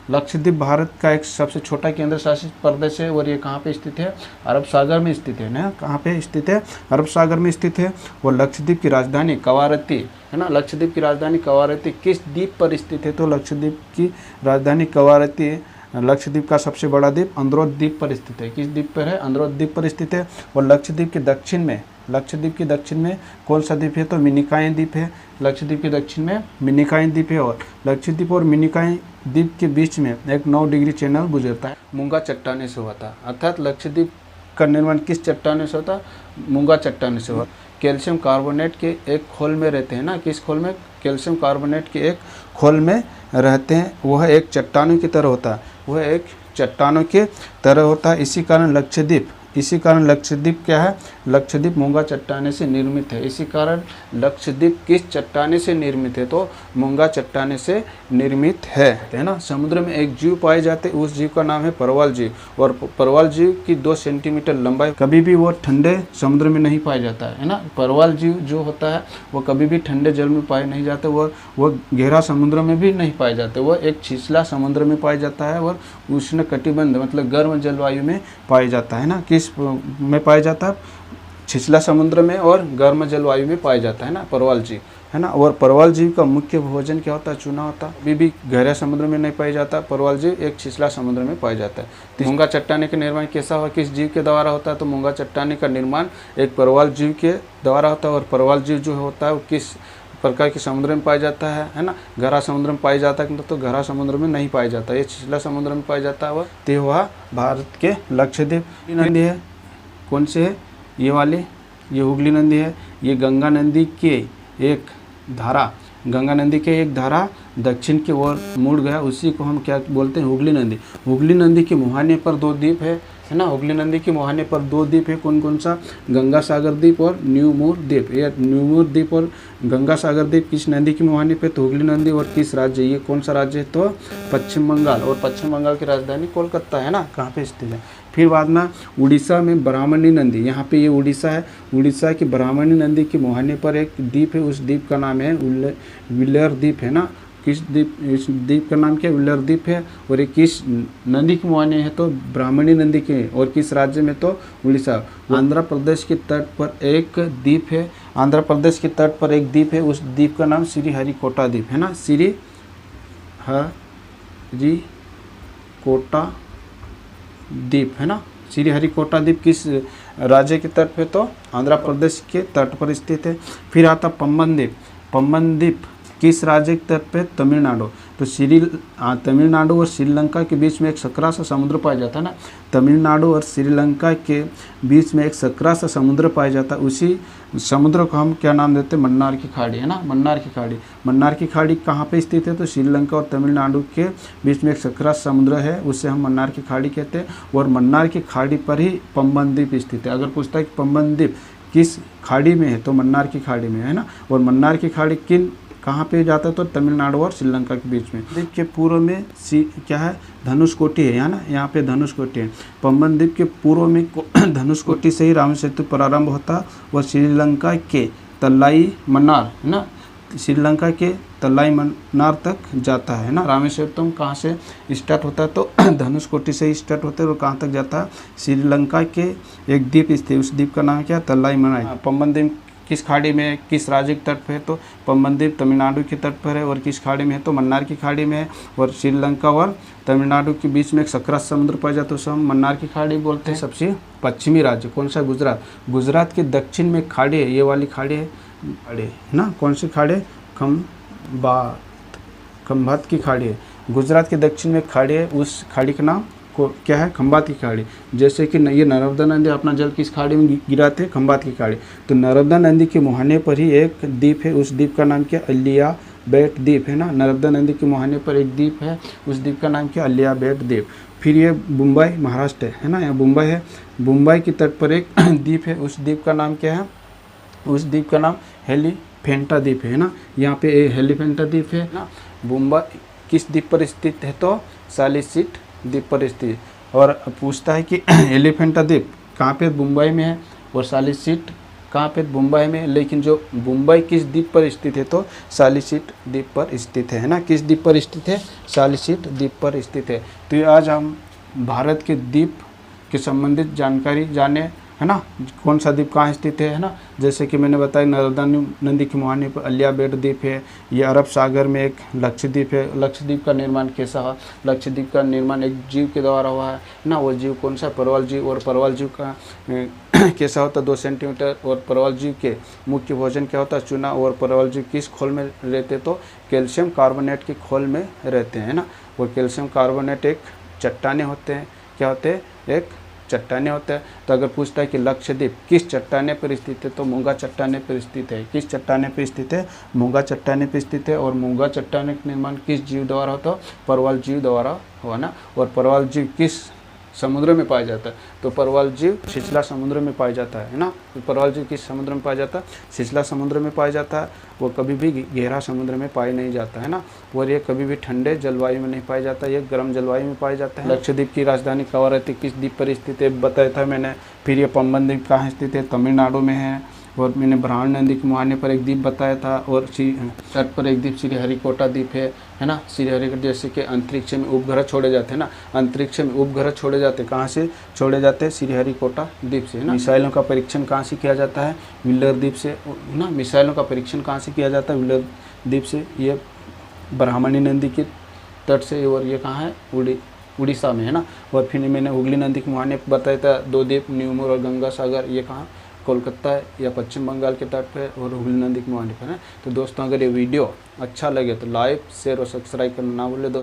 लक्षद्वीप भारत का एक सबसे छोटा केंद्र शासित प्रदेश है और ये कहाँ पे स्थित है? अरब सागर में स्थित है ना। कहाँ पे स्थित है? अरब सागर में स्थित है। और लक्षद्वीप की राजधानी कवारत्ती है ना। लक्षद्वीप की राजधानी कवारत्ती किस द्वीप पर स्थित है? तो लक्षद्वीप की राजधानी कवारत्ती है। लक्षद्वीप का सबसे बड़ा द्वीप अंद्रोथ द्वीप पर स्थित है। किस द्वीप पर है? अंद्रोथ द्वीप पर स्थित है। और लक्षद्वीप के दक्षिण में कौन सा द्वीप है? तो मिनिकॉय द्वीप है। लक्षद्वीप के दक्षिण में मिनिकॉय द्वीप है। और लक्षद्वीप और मिनिकॉय द्वीप के बीच में एक 9 डिग्री चैनल गुजरता है। मूंगा चट्टाने से होता है। अर्थात लक्षद्वीप का निर्माण किस चट्टाने से होता? मूंगा चट्टाने से होता। कैल्शियम कार्बोनेट के एक खोल में रहते हैं ना। किस खोल में? कैल्शियम कार्बोनेट के एक खोल में रहते हैं। वह एक चट्टानों की तरह होता है। वह एक चट्टानों के तरह होता है। इसी कारण लक्षद्वीप क्या है? लक्षद्वीप मूंगा चट्टाने से निर्मित है। इसी कारण लक्षद्वीप किस चट्टाने से निर्मित है? तो मूंगा चट्टाने से निर्मित है ना। समुद्र में एक जीव पाए जाते हैं, उस जीव का नाम है परवल जीव। और परवल जीव की 2 सेंटीमीटर लंबाई, कभी भी वो ठंडे समुद्र में नहीं पाया जाता है ना। परवल जीव जो होता है वो कभी भी ठंडे जल में पाए नहीं जाते। वो गहरा समुद्र में भी नहीं पाए जाते। वो एक छिछला समुद्र में पाया जाता है और उष्ण कटिबंध मतलब गर्म जलवायु में पाया जाता है ना। किस में पाया जाता है? छिछला समुद्र में और गर्म जलवायु में पाया जाता है ना परवल जीव, है ना। और परवल जीव का मुख्य भोजन क्या होता है? चूना होता है। अभी भी गहरे समुद्र में नहीं पाया जाता। परवल जीव एक छिछला समुद्र में पाया जाता है। मूंगा चट्टाने का निर्माण कैसा हुआ? किस जीव के द्वारा होता है? तो मूंगा चट्टाने का निर्माण एक परवल जीव के द्वारा होता है। और परवल जीव जो होता है वो किस प्रकार के समुद्र में पाया जाता है ना। गहरा समुद्र में पाया जाता है तो गहरा समुद्र में नहीं पाया जाता। ये छिछला समुद्र में पाया जाता है। वह भारत के लक्षद्वीप नदी है। कौन से है? ये वाली, ये हुगली नदी है। ये गंगा नदी के एक धारा दक्षिण की ओर मुड़ गया, उसी को हम क्या बोलते हैं? हुगली नदी। हुगली नदी के मुहाने पर 2 द्वीप है ना। हुगली नदी के मुहाने पर 2 द्वीप है। कौन सा? गंगा सागर द्वीप और न्यू मूर द्वीप। ये न्यू मूर द्वीप और गंगा सागर द्वीप किस नदी के मुहाने पे? तो हुगली नदी। और किस राज्य? ये कौन सा राज्य है? तो पश्चिम बंगाल। और पश्चिम बंगाल की राजधानी कोलकाता है ना। कहाँ पे स्थित है? फिर बाद में उड़ीसा में ब्राह्मणी नदी, यहाँ पे ये उड़ीसा है। उड़ीसा की ब्राह्मणी नदी के मुहाने पर एक द्वीप है। उस द्वीप का नाम है व्हीलर द्वीप है ना। किस द्वीप? इस द्वीप का नाम क्या? व्हीलर द्वीप है। और ये किस नदी के मुहाने है? तो ब्राह्मणी नदी के। और किस राज्य में? तो उड़ीसा। आंध्र प्रदेश के तट पर एक द्वीप है। आंध्र प्रदेश के तट पर एक द्वीप है। उस द्वीप का नाम श्रीहरिकोटा द्वीप है ना। श्रीहरिकोटा द्वीप है ना। श्रीहरिकोटा द्वीप किस राज्य के तट पे? तो आंध्र प्रदेश के तट पर स्थित है। फिर आता पम्बन द्वीप। पम्बन द्वीप किस राज्य के तट पे? तमिलनाडु। तो तमिलनाडु और श्रीलंका के बीच में एक सकरा सा समुद्र पाया जाता है ना। तमिलनाडु और श्रीलंका के बीच में एक सकरा सा समुद्र पाया जाता है। उसी समुद्र को हम क्या नाम देते हैं? मन्नार की खाड़ी है ना। मन्नार की खाड़ी। मन्नार की खाड़ी कहाँ पे स्थित है? तो श्रीलंका और तमिलनाडु के बीच में एक सकरा समुद्र है, उससे हम मन्नार की खाड़ी कहते हैं। और मन्नार की खाड़ी पर ही पम्बन द्वीप स्थित है। अगर पूछता है कि पम्बन द्वीप किस खाड़ी में है? तो मन्नार की खाड़ी में है ना। और मन्नार की खाड़ी कहाँ पे जाता है? तो तमिलनाडु और श्रीलंका के बीच में। द्वीप के पूर्व में क्या है? धनुषकोटी है ना। यहाँ पे धनुषकोटी है। पम्बन द्वीप के पूर्व में धनुषकोटी से ही राम सेतु प्रारंभ होता और श्रीलंका के तलाई मन्नार है ना। श्रीलंका के तलाई मन्नार तक जाता है ना। रामेश्वरम कहाँ से स्टार्ट होता है? तो धनुषकोटी से ही स्टार्ट होता है। और कहाँ तक जाता है? श्रीलंका के एक द्वीप स्थित, उस द्वीप का नाम क्या? तलाई मन्नार। पम्बन द्वीप किस खाड़ी में? किस राज्य के तट पर है? तो पम्बन द्वीप तमिलनाडु के तट पर है। और किस खाड़ी में है? तो मन्नार की खाड़ी में है। और श्रीलंका और तमिलनाडु के बीच में एक सकरा समुद्र पाया जाता है, उसे हम मन्नार की खाड़ी बोलते हैं। सबसे पश्चिमी राज्य कौन सा? गुजरात। गुजरात के दक्षिण में खाड़ी है, ये वाली खाड़ी है ना। कौन सी खाड़ी? खंभात की खाड़ी है। गुजरात के दक्षिण में खाड़ी है, उस खाड़ी का नाम को क्या है? खंभात की खाड़ी। जैसे कि ये नर्मदा नदी अपना जल किस खाड़ी में गिराते हैं? खंभात की खाड़ी। तो नर्मदा नदी के मुहाने पर ही एक द्वीप है, उस द्वीप का नाम क्या? अलिया बेट द्वीप है ना। नर्मदा नदी के मुहाने पर एक द्वीप है, उस द्वीप का नाम क्या? अलिया बेट द्वीप। फिर ये मुंबई महाराष्ट्र है ना। यहाँ मुंबई है। मुंबई के तट पर एक द्वीप है, उस द्वीप का नाम क्या है? उस द्वीप का नाम एलिफेंटा द्वीप है ना। यहाँ पे एलिफेंटा द्वीप है ना। मुंबई किस द्वीप पर स्थित है? तो सालिसिट द्वीप पर स्थित। और पूछता है कि एलिफेंटा द्वीप कहाँ पे? मुंबई में है। और सालिसिट कहाँ पे, मुंबई में। लेकिन जो मुंबई किस द्वीप पर स्थित है, तो सालिसिट द्वीप पर स्थित है ना। किस द्वीप पर स्थित है, सालिसिट द्वीप पर स्थित है। तो ये आज हम भारत के द्वीप के संबंधित जानकारी जाने, है ना। कौन सा द्वीप कहाँ स्थित है ना। जैसे कि मैंने बताया नर्मदा नदी के मुहाने पर अलियाबेट द्वीप है। ये अरब सागर में एक लक्षद्वीप है। लक्षद्वीप का निर्माण कैसा हुआ, लक्षद्वीप का निर्माण एक जीव के द्वारा हुआ है ना। वो जीव कौन सा, परवल जीव। और परवल जीव का कैसा होता है, 2 सेंटीमीटर। और परवल जीव के मुख्य भोजन क्या होता है, चूना। और परवल जीव किस खोल में रहते, तो कैल्शियम कार्बोनेट के खोल में रहते हैं ना। वो कैल्शियम कार्बोनेट एक चट्टाने होते हैं, क्या होते हैं, एक चट्टाने होते हैं। तो अगर पूछता है कि लक्षद्वीप किस चट्टाने पर स्थित है, तो मूंगा चट्टाने पर स्थित है। किस चट्टाने पर स्थित है, मूंगा चट्टाने पर स्थित है। और मूंगा चट्टाने का निर्माण किस जीव द्वारा होता है, परवल जीव द्वारा हुआ ना। और परवल जीव किस समुद्र में पाया जाता है, तो परवल जीव छिछला समुद्र में पाया जाता है ना। तो परवल जीव किस समुद्र में पाया जाता है, छिछला समुद्र में पाया जाता है। वो कभी भी गहरा समुद्र में पाया नहीं जाता है ना। और ये कभी भी ठंडे जलवायु में नहीं पाया जाता, ये गर्म जलवायु में पाया जाता है। लक्षद्वीप की राजधानी कवारत्ती किस द्वीप पर स्थित है, बताया था मैंने। फिर ये पंबन द्वीप कहाँ स्थित है, तमिलनाडु में है। और मैंने ब्रह्मणी नदी के मुहाने पर एक द्वीप बताया था। और तट पर एक द्वीप श्रीहरिकोटा द्वीप है ना। श्रीहरिकोटा, जैसे कि अंतरिक्ष में उपग्रह छोड़े जाते हैं ना, अंतरिक्ष में उपग्रह छोड़े जाते हैं, कहाँ से छोड़े जाते हैं, श्रीहरिकोटा द्वीप से, है ना। मिसाइलों का परीक्षण कहाँ से किया जाता है, व्हीलर द्वीप से ना। मिसाइलों का परीक्षण कहाँ से किया जाता है, व्हीलर द्वीप से। ये ब्रह्मणी नदी के तट से। और ये कहाँ है, उड़ीसा में, है ना। और फिर मैंने हुगली नदी के मुहाने पर बताया था 2 द्वीप, न्यूमोर और गंगा सागर। ये कहाँ, कोलकाता या पश्चिम बंगाल के तट पे और हुगली नदी के मुहाने पर है। तो दोस्तों अगर ये वीडियो अच्छा लगे तो लाइक, शेयर और सब्सक्राइब करना ना भूलें दोस्तों।